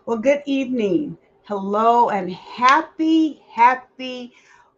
Well, good evening. Hello and happy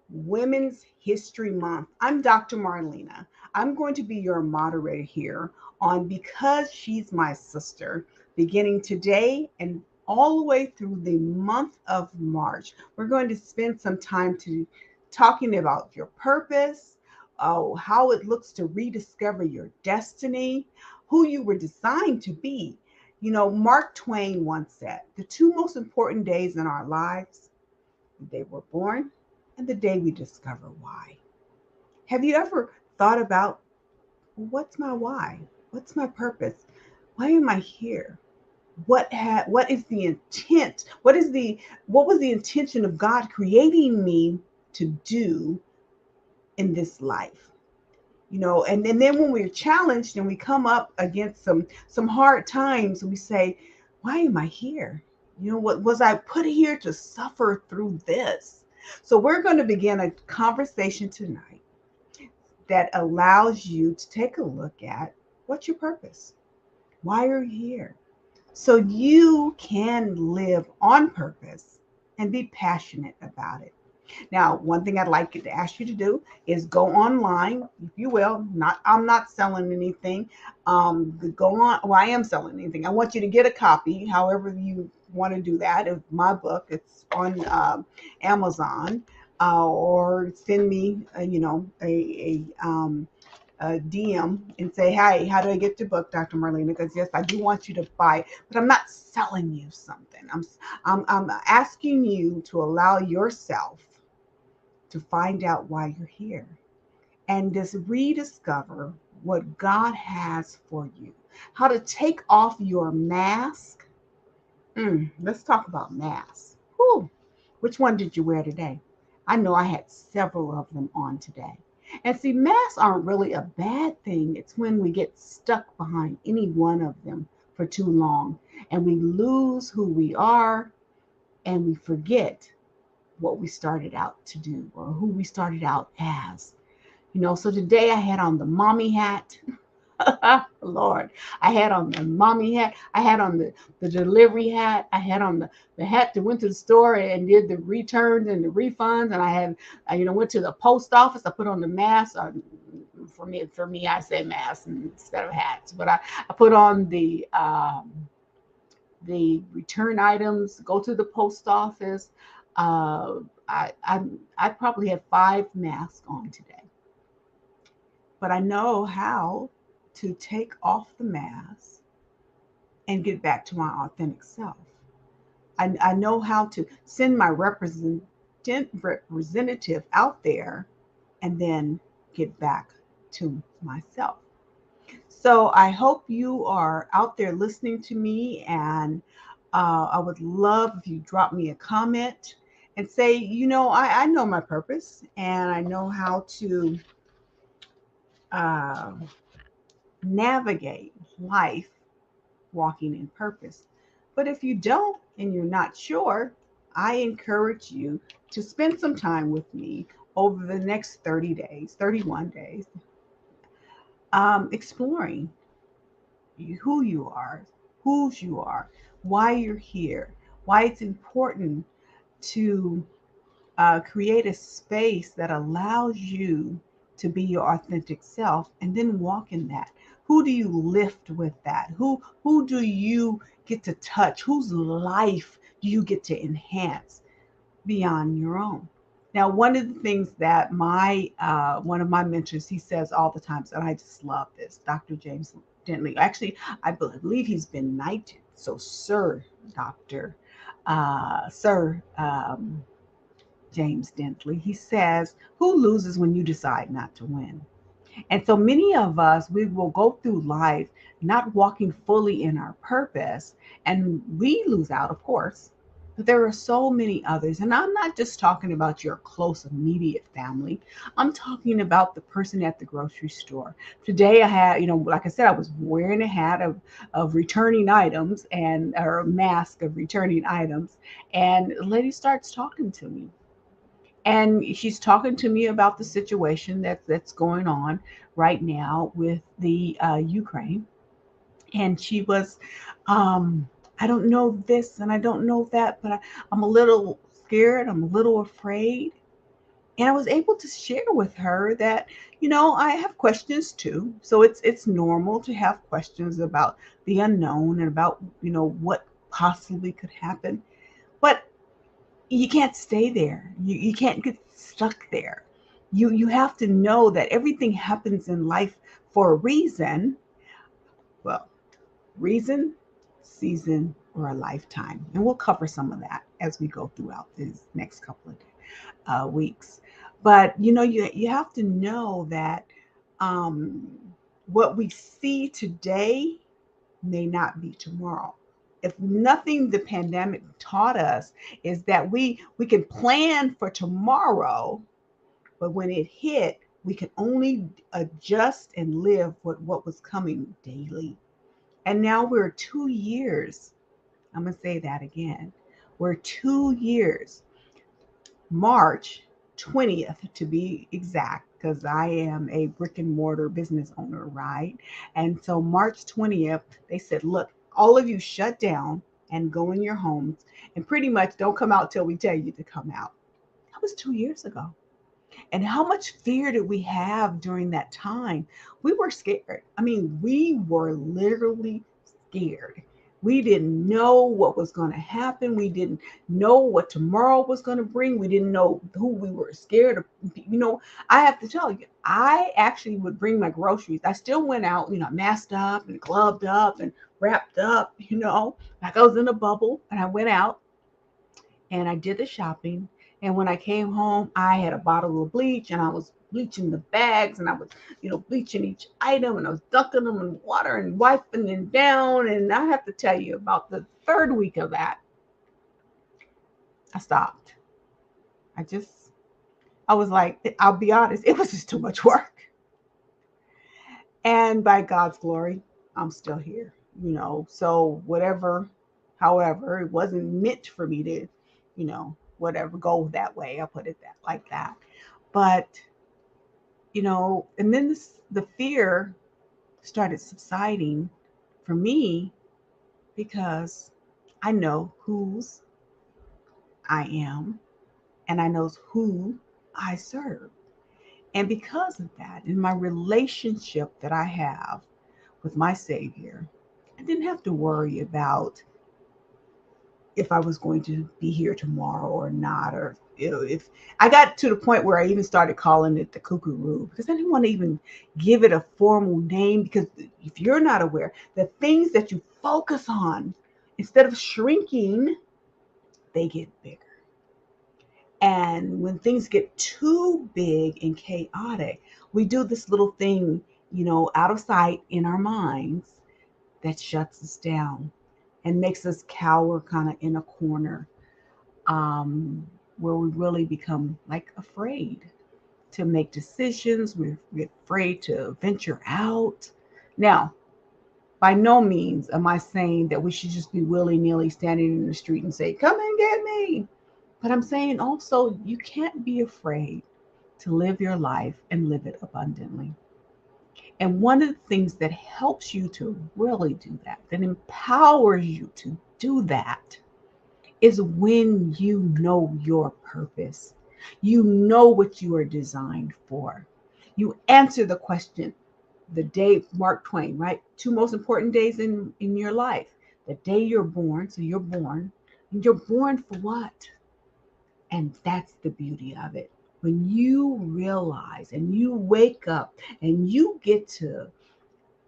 Women's History Month. I'm Dr. Marlena. I'm going to be your moderator here on Because She's My Sister, beginning today and all the way through the month of March. We're going to spend some time to talking about your purpose, how it looks to rediscover your destiny, who you were designed to be. Mark Twain once said, the two most important days in our lives, the day we're born and the day we discover why. Have you ever thought about what's my why? What's my purpose? Why am I here? What is the intent? What was the intention of God creating me to do in this life? And then when we're challenged and we come up against some hard times, we say, why am I here? What was I put here to suffer through this? So we're going to begin a conversation tonight that allows you to take a look at what's your purpose? Why are you here? So you can live on purpose and be passionate about it. Now, one thing I'd like to ask you to do is go online, if you will. I'm not selling anything. Go on. Well, I am selling anything. I want you to get a copy, however you want to do that, of my book. It's on Amazon, or send me, a DM and say, "Hey, how do I get your book, Dr. Marlena?" Because yes, I do want you to buy it, but I'm not selling you something. I'm asking you to allow yourself to find out why you're here and just rediscover what God has for you. How to take off your mask. Let's talk about masks. Whew. Which one did you wear today? I know I had several of them on today. And see, masks aren't really a bad thing. It's when we get stuck behind any one of them for too long and we lose who we are and we forget what we started out to do or who we started out as. So today I had on the mommy hat. Lord, I had on the mommy hat. I had on the delivery hat. I had on the hat that went to the store and did the returns and the refunds. And I had, went to the post office. I put on the mask. For me, I say mask instead of hats. But I put on the return items, go to the post office. Uh, I I probably had 5 masks on today, but I know how to take off the mask and get back to my authentic self. I know how to send my representative out there and then get back to myself. So I hope you are out there listening to me, and I would love if you drop me a comment and say, I know my purpose and I know how to uh, navigate life walking in purpose. But if you don't and you're not sure, I encourage you to spend some time with me over the next 30 days, 31 days, exploring who you are, whose you are, why you're here, why it's important to create a space that allows you to be your authentic self and then walk in that. Who do you lift with that? Who do you get to touch? Whose life do you get to enhance beyond your own? Now, one of the things that my one of my mentors he says all the time, and I just love this, Dr. James Dentley. Actually, I believe he's been knighted. So, Doctor, Sir James Dentley, he says, "Who loses when you decide not to win?" And so many of us, we will go through life not walking fully in our purpose, and we lose out, of course. But there are so many others. And I'm not just talking about your close, immediate family. I'm talking about the person at the grocery store. Today, I had, like I said, I was wearing a hat of returning items and or a mask of returning items. And the lady starts talking to me, and she's talking to me about the situation that's going on right now with the Ukraine. And she was, um, I don't know this and I don't know that, but I'm a little scared. I'm a little afraid. And I was able to share with her that, I have questions too. So it's normal to have questions about the unknown and about, what possibly could happen. But you can't stay there. You can't get stuck there. You have to know that everything happens in life for a reason. Well, reason, season, or a lifetime. And we'll cover some of that as we go throughout these next couple of weeks. But you have to know that um, what we see today may not be tomorrow. If nothing the pandemic taught us is that we can plan for tomorrow, but when it hit, we can only adjust and live with what was coming daily. And now we're 2 years. I'm going to say that again. We're 2 years, March 20th to be exact, because I am a brick and mortar business owner, right? And so March 20th, they said, look, all of you shut down and go in your homes and pretty much don't come out till we tell you to come out. That was 2 years ago. And how much fear did we have during that time? We were scared. I mean, we were literally scared. We didn't know what was going to happen. We didn't know what tomorrow was going to bring. We didn't know who we were scared of. I have to tell you, I actually would bring my groceries. I still went out, masked up and gloved up and wrapped up, like I was in a bubble. And I went out and I did the shopping. And when I came home, I had a bottle of bleach and I was bleaching the bags and I was, bleaching each item and I was dunking them in water and wiping them down. And I have to tell you, about the third week of that, I stopped. I just, I was like, I'll be honest, it was just too much work. And by God's glory, I'm still here, So whatever, however, it wasn't meant for me to, whatever, go that way. I'll put it that like that. But, and then the fear started subsiding for me because I know whose I am and I know who I serve. And because of that, in my relationship that I have with my Savior, I didn't have to worry about if I was going to be here tomorrow or not, or if I got to the point where I even started calling it the cuckoo rule because I didn't want to even give it a formal name. Because if you're not aware, the things that you focus on, instead of shrinking, they get bigger. And when things get too big and chaotic, we do this little thing, out of sight in our minds that shuts us down and makes us cower kind of in a corner, um, where we really become like afraid to make decisions. We're afraid to venture out. Now, by no means am I saying that we should just be willy nilly standing in the street and say, come and get me. But I'm saying also, you can't be afraid to live your life and live it abundantly. And one of the things that helps you to really do that, that empowers you to do that, is when you know your purpose. You know what you are designed for. You answer the question, the day, Mark Twain, right? Two most important days in your life. The day you're born, so you're born. And you're born for what? And that's the beauty of it. When you realize and you wake up and you get to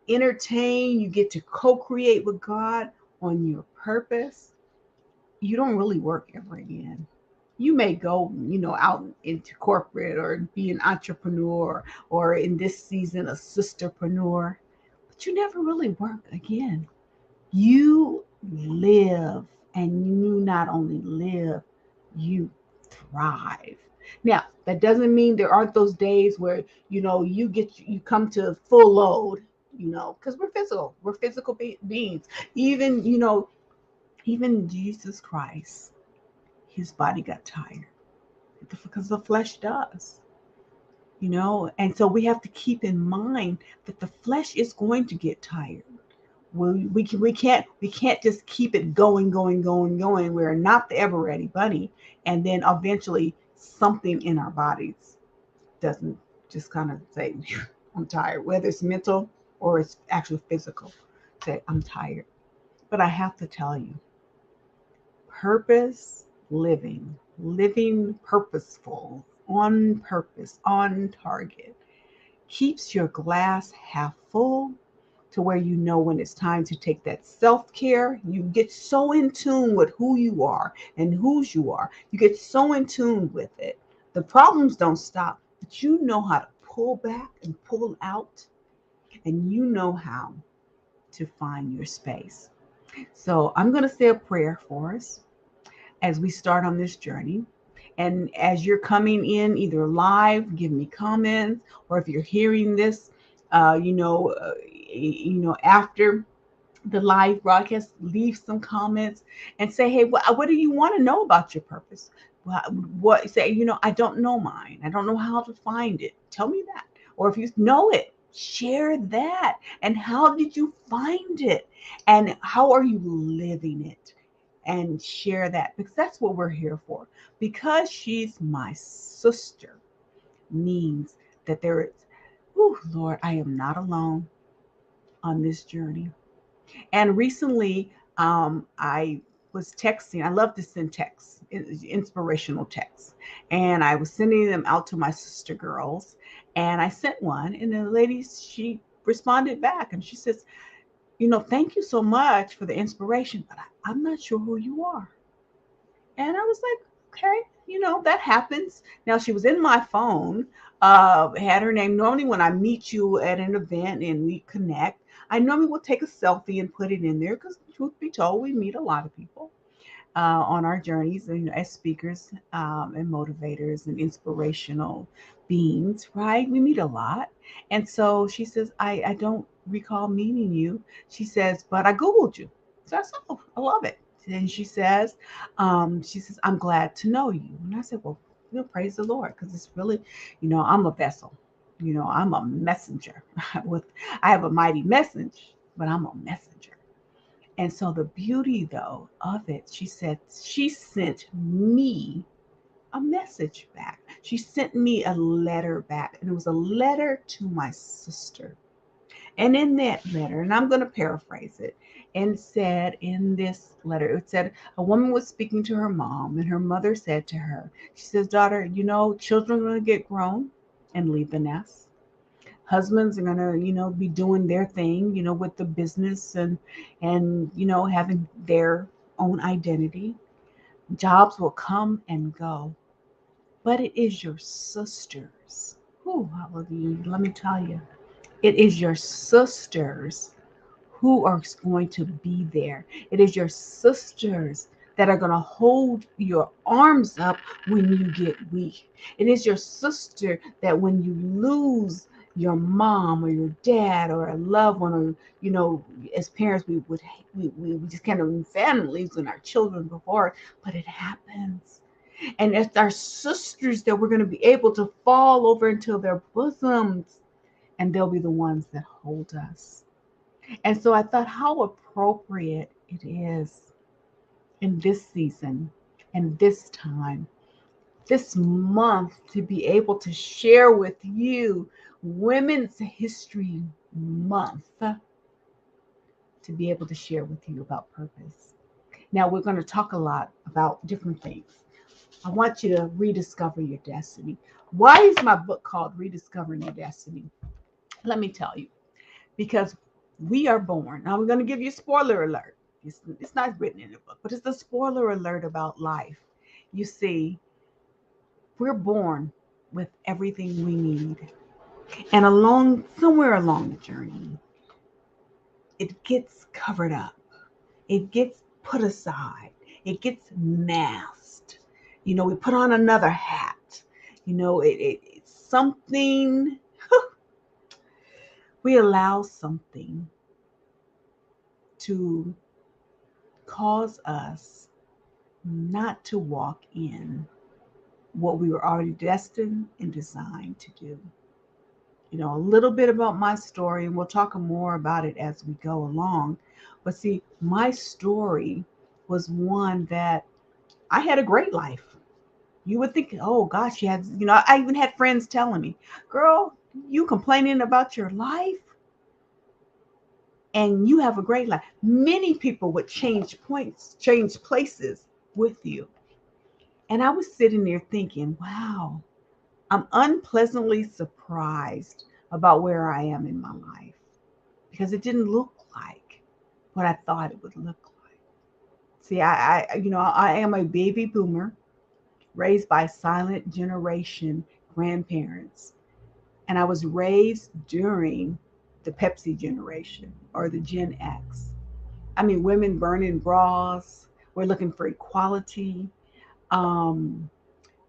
entertain, you get to co create with God on your purpose, you don't really work ever again. You may go, out into corporate or be an entrepreneur or in this season, a sisterpreneur, but you never really work again. You live, and you not only live, you thrive. Now, that doesn't mean there aren't those days where, you come to full load, because we're physical beings. Even, even Jesus Christ, his body got tired because the flesh does, and so we have to keep in mind that the flesh is going to get tired. We can't just keep it going. We're not the ever ready bunny, and then eventually something in our bodies doesn't just kind of say, I'm tired, whether it's mental or it's actually physical. Say, I'm tired. But I have to tell you, purpose living, living purposeful, on purpose, on target, keeps your glass half full to where you know when it's time to take that self care. You get so in tune with who you are and whose you are. You get so in tune with it. The problems don't stop, but you know how to pull back and pull out, and you know how to find your space. So I'm going to say a prayer for us as we start on this journey. And as you're coming in, either live, give me comments, or if you're hearing this, uh, you know, uh, after the live broadcast, leave some comments and say, hey, what do you want to know about your purpose? What say, I don't know mine. I don't know how to find it. Tell me that. Or if you know it, share that. And how did you find it? And how are you living it? And share that, because that's what we're here for. Because she's my sister means that there is, oh Lord, I am not alone on this journey. And recently, I was texting. I love to send texts, inspirational texts. And I was sending them out to my sister girls. And I sent one, and the lady, she responded back and she says, thank you so much for the inspiration, but I'm not sure who you are. And I was like, okay, that happens. Now, she was in my phone, had her name. Normally, when I meet you at an event and we connect, I normally will take a selfie and put it in there because, truth be told, we meet a lot of people on our journeys, as speakers and motivators and inspirational beings, right? We meet a lot. And so she says, I don't recall meeting you. She says, but I Googled you. So I said, oh, I love it. And she says, I'm glad to know you. And I said, well, praise the Lord, because it's really, I'm a vessel. I'm a messenger. With I have a mighty message, but I'm a messenger. And so the beauty though of it, she said she sent me a message back. She sent me a letter back, and it was a letter to my sister. And in that letter, and I'm going to paraphrase it, and said in this letter, it said a woman was speaking to her mom, and her mother said to her, she says, daughter, children are going to get grown and leave the nest. Husbands are going to, be doing their thing, with the business and, having their own identity. Jobs will come and go, but it is your sisters. Ooh, hallelujah. Let me tell you, it is your sisters who are going to be there. It is your sisters that are going to hold your arms up when you get weak. It is your sister that when you lose your mom or your dad or a loved one, or as parents we just kind of families and our children before, but it happens. And it's our sisters that we're going to be able to fall over into their bosoms, and they'll be the ones that hold us. And so I thought how appropriate it is in this season and this time, this month, to be able to share with you Women's History Month, to be able to share with you about purpose. Now, we're going to talk a lot about different things. I want you to rediscover your destiny. Why is my book called Rediscovering Your Destiny? Let me tell you, because we are born. Now, I'm going to give you a spoiler alert. It's not written in the book, but it's a spoiler alert about life. You see, we're born with everything we need. And somewhere along the journey, it gets covered up. It gets put aside. It gets masked. We put on another hat. It's something, we allow something to cause us not to walk in what we were already destined and designed to do. a little bit about my story, and we'll talk more about it as we go along. But see, my story was one that I had a great life. You would think, oh gosh, she has, I even had friends telling me, girl, you complaining about your life and you have a great life. Many people would change points, change places with you. And I was sitting there thinking, wow, I'm unpleasantly surprised about where I am in my life because it didn't look like what I thought it would look like. See, I am a baby boomer raised by silent generation grandparents. And I was raised during the Pepsi generation or the Gen X. I mean, women burning bras, we're looking for equality. Um,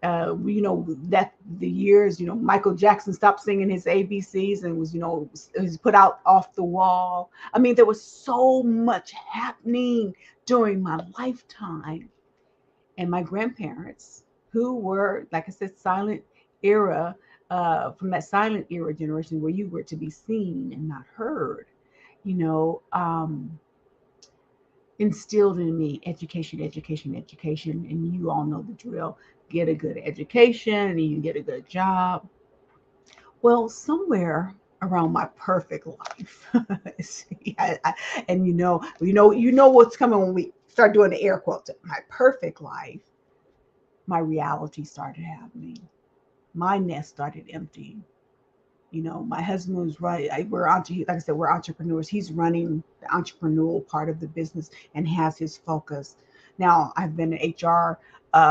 that the years, Michael Jackson stopped singing his ABCs and was put out off the wall. I mean, there was so much happening during my lifetime. And my grandparents, who were, like I said, silent era, from that silent era generation where you were to be seen and not heard, you know, um, instilled in me education, education, education. And you all know the drill: get a good education and you get a good job. Well, somewhere around my perfect life, see, and you know what's coming when we start doing the air quotes. My perfect life, my reality started happening. My nest started emptying. My husband was right. Like I said, we're entrepreneurs. He's running the entrepreneurial part of the business and has his focus. Now, I've been an HR,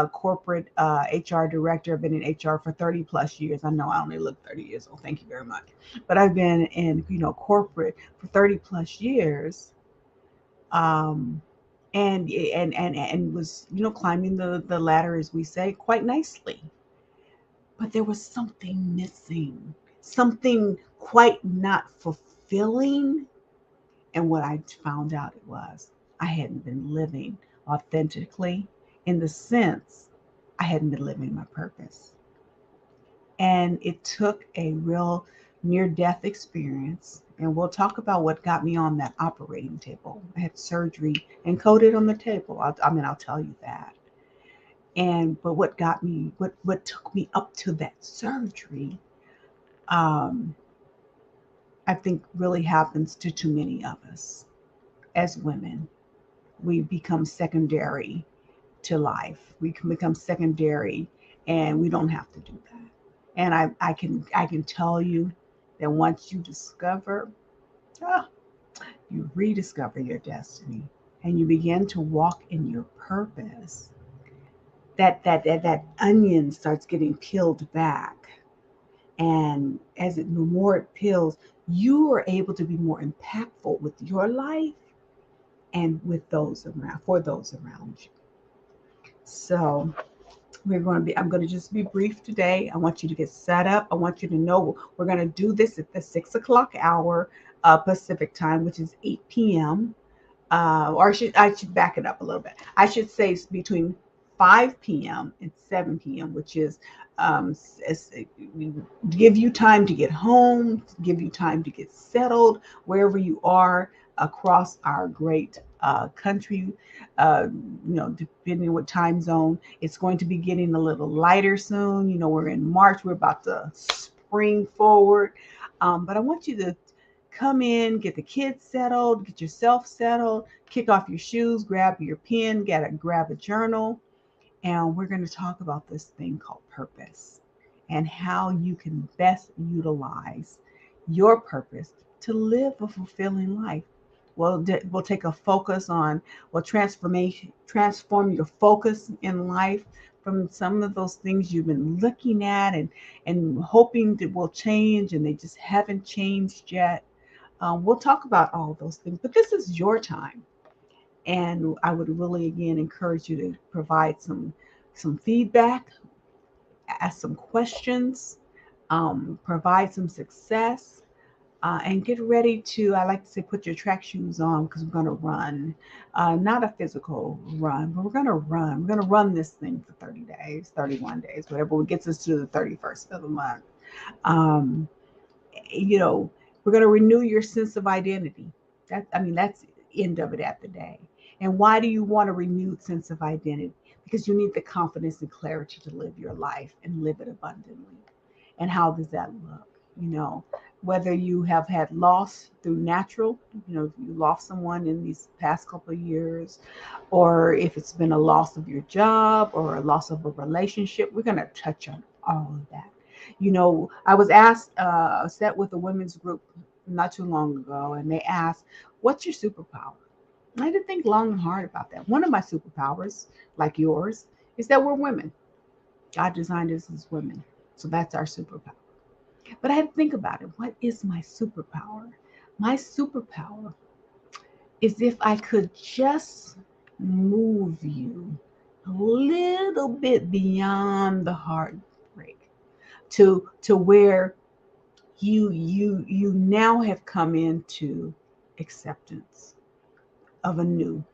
corporate HR director. I've been in HR for 30 plus years. I know I only look 30 years old. Thank you very much. But I've been in, corporate for 30 plus years. Um, and was, climbing the ladder, as we say, quite nicely. But there was something missing, something quite not fulfilling. And what I found out it was I hadn't been living authentically, in the sense I hadn't been living my purpose. And it took a real near death experience. And we'll talk about what got me on that operating table. I had surgery and coded on the table. I'll tell you that. But what took me up to that surgery, um, I think really happens to too many of us as women. We become secondary to life. We can become secondary, and we don't have to do that. And I can tell you that once you discover, ah, you rediscover your destiny, and you begin to walk in your purpose. That onion starts getting peeled back, and as the more it peels, you are able to be more impactful with your life and with those around for those around you. So I'm going to just be brief today. I want you to get set up. I want you to know we're going to do this at the 6 o'clock hour, Pacific time, which is 8 p.m. Or I should back it up a little bit. I should say it's between 5 p.m. and 7 p.m., which is, um, give you time to get home, give you time to get settled wherever you are across our great country. Uh, Depending on what time zone, it's going to be getting a little lighter soon. We're in March, we're about to spring forward. But I want you to come in, get the kids settled, get yourself settled, kick off your shoes, grab your pen, grab a journal, and we're going to talk about this thing called purpose and how you can best utilize your purpose to live a fulfilling life. We'll take a focus on, transform your focus in life from some of those things you've been looking at and hoping that will change, and they just haven't changed yet. We'll talk about all those things, but this is your time. And I would really, again, encourage you to provide some feedback, ask some questions, provide some success, and get ready to, I like to say, put your track shoes on, because we're going to run. Not a physical run, but we're going to run. We're going to run this thing for 30 days, 31 days, whatever gets us to the 31st of the month. Um, You know, we're going to renew your sense of identity. That's the end of it at the day. And why do you want a renewed sense of identity? Because you need the confidence and clarity to live your life and live it abundantly. And how does that look? You know, whether you have had loss through natural, you lost someone in these past couple of years, or if it's been a loss of your job or a loss of a relationship, we're going to touch on all of that. I was asked, sat with a women's group not too long ago, and they asked, "What's your superpower?" I had to think long and hard about that. One of my superpowers, like yours, is that we're women. God designed us as women, so that's our superpower. But I had to think about it. What is my superpower? My superpower is if I could just move you a little bit beyond the heartbreak to where you now have come into acceptance of a new,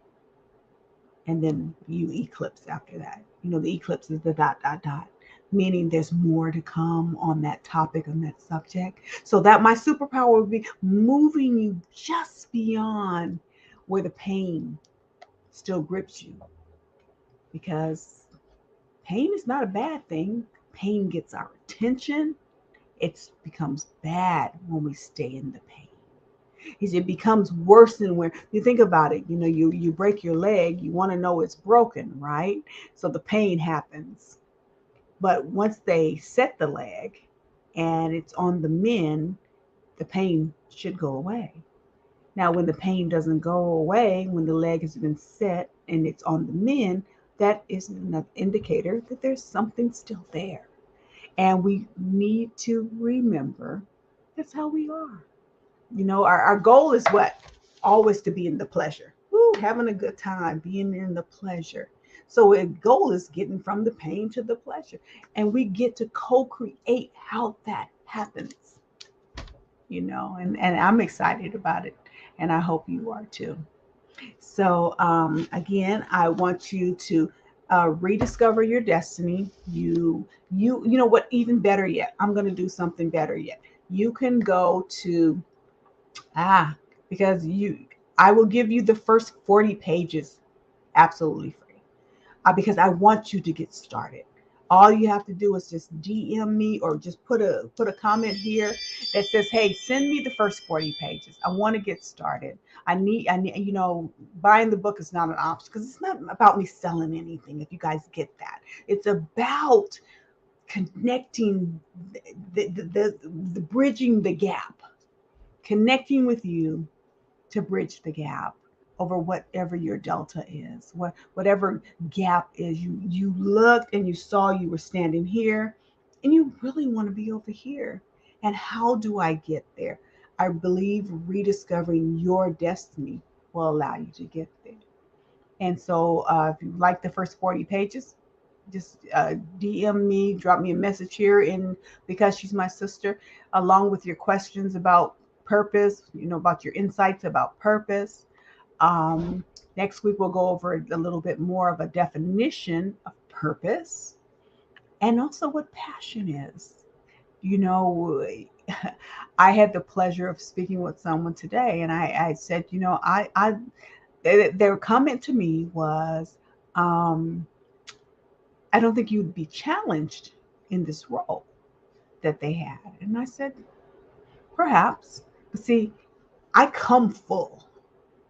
and then you eclipse after that. The eclipse is the dot dot dot, meaning there's more to come on that topic, on that subject. So that my superpower would be moving you just beyond where the pain still grips you, because pain is not a bad thing. Pain gets our attention. It becomes bad when we stay in the pain. It becomes worse than when you think about it. You break your leg, you want to know it's broken, right? So the pain happens. But once they set the leg and it's on the mend, the pain should go away. Now, when the pain doesn't go away, when the leg has been set and it's on the mend, that is an indicator that there's something still there. And we need to remember that's how we are. Our goal is what? Always to be in the pleasure. Woo, having a good time, being in the pleasure. So the goal is getting from the pain to the pleasure. And we get to co-create how that happens, and I'm excited about it. And I hope you are too. So again, I want you to rediscover your destiny. You know what? Even better yet, I'm going to do something better yet. You can go to Ah, because I will give you the first 40 pages absolutely free, because I want you to get started. All you have to do is just DM me or just put a comment here that says, "Hey, send me the first 40 pages. I want to get started. I need, buying the book is not an option because it's not about me selling anything. If you guys get that, it's about connecting the bridging the gap, connecting with you to bridge the gap over whatever your delta is, whatever gap is. You looked and you saw you were standing here, and you really want to be over here. And how do I get there? I believe rediscovering your destiny will allow you to get there. And so, if you like the first 40 pages, just DM me, drop me a message here in Because She's My Sister, along with your questions about purpose, about your insights about purpose. Um, Next week, we'll go over a little bit more of a definition of purpose and also what passion is. You know, I had the pleasure of speaking with someone today, and I said, their comment to me was, um, I don't think you'd be challenged in this role that they had. And I said, perhaps. But see, I come full.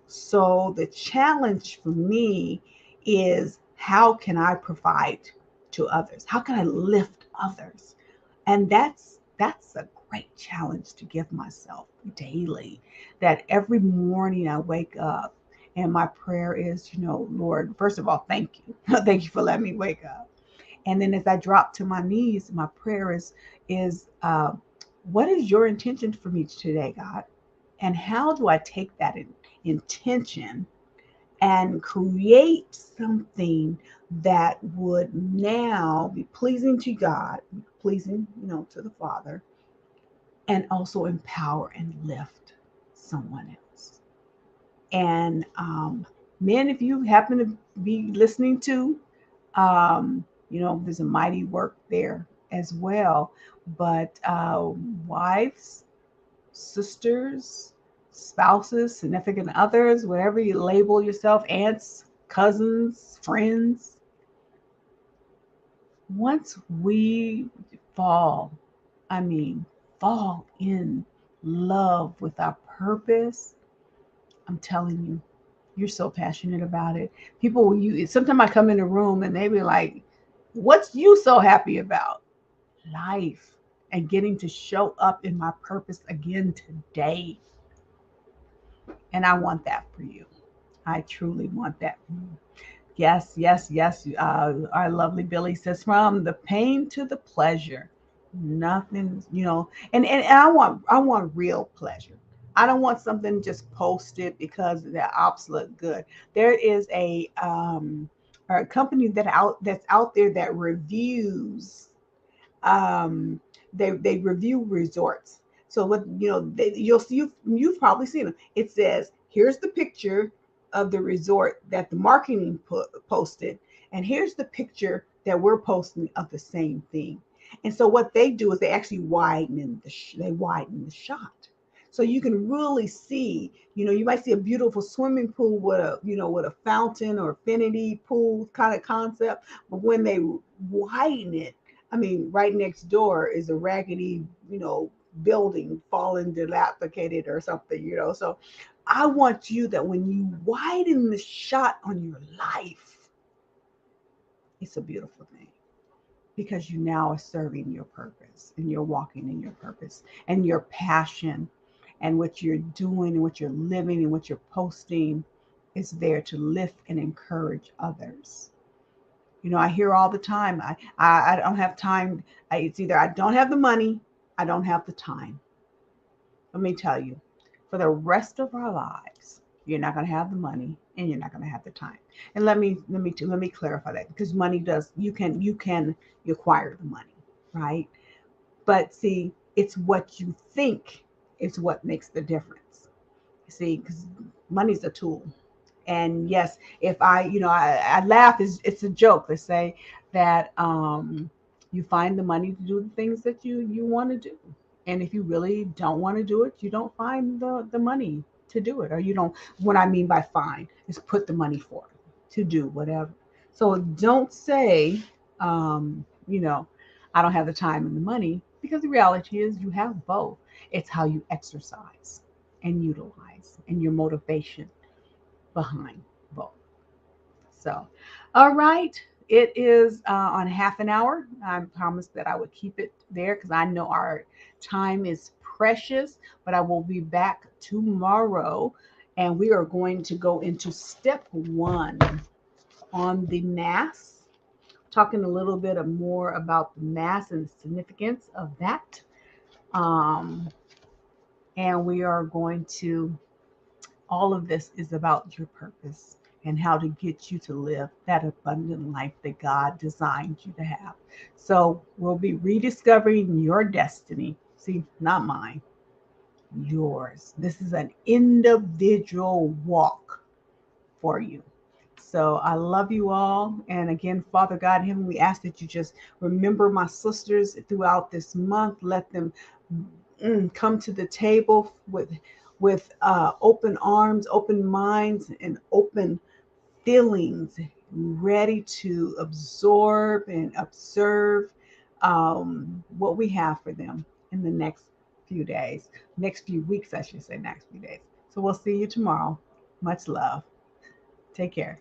So the challenge for me is, how can I provide to others? How can I lift others? And that's a great challenge to give myself daily. That every morning I wake up and my prayer is, Lord, first of all, thank you. Thank you for letting me wake up. And then as I drop to my knees, my prayer is what is your intention for me today, God? And how do I take that intention and create something that would now be pleasing to God, pleasing, to the Father, and also empower and lift someone else. And men, if you happen to be listening to, there's a mighty work there as well. But wives, sisters, spouses, significant others, whatever you label yourself, aunts, cousins, friends. Once we fall, I mean, fall in love with our purpose, I'm telling you, you're so passionate about it. People, you sometimes I come in a room and they be like, "What's you so happy about?" Life and getting to show up in my purpose again today. And I want that for you. I truly want that for you. Yes, yes, yes. Our lovely Billy says, from the pain to the pleasure, nothing, and I want real pleasure. I don't want something just posted because the ops look good. There is a company that's out there that reviews, um, they review resorts. So what you've probably seen them. It says, here's the picture of the resort that the marketing posted, and here's the picture that we're posting of the same thing. And so what they do is they actually widen the shot. So you can really see, you might see a beautiful swimming pool with a fountain or affinity pool kind of concept, but when they widen it, I mean, right next door is a raggedy, building fallen dilapidated or something. So I want you that when you widen the shot on your life, it's a beautiful thing because you now are serving your purpose and you're walking in your purpose and your passion and what you're doing and what you're living and what you're posting is there to lift and encourage others. I hear all the time, I don't have time. It's either I don't have the money, I don't have the time. Let me tell you, for the rest of our lives, you're not going to have the money and you're not going to have the time. And let me clarify that, because money does, you acquire the money, right? But see, it's what you think is what makes the difference. See, because money's a tool. And yes, if I laugh, it's a joke. They say that you find the money to do the things that you want to do, and if you really don't want to do it, you don't find the money to do it, or you don't. What I mean by find is put the money for it to do whatever. So don't say, um, you know, I don't have the time and the money, because the reality is you have both. It's how you exercise and utilize and your motivation behind both. So, all right. It is on half an hour. I promised that I would keep it there because I know our time is precious, but I will be back tomorrow and we are going to go into step one on the Mass, talking a little bit more about the Mass and the significance of that. Um, and we are going to all of this is about your purpose and how to get you to live that abundant life that God designed you to have. So we'll be rediscovering your destiny. See, not mine, yours. This is an individual walk for you. So I love you all. And again, Father God in heaven, we ask that you just remember my sisters throughout this month. Let them come to the table with open arms, open minds, and open feelings, ready to absorb and observe what we have for them in the next few days, next few weeks, I should say, next few days. So we'll see you tomorrow. Much love. Take care.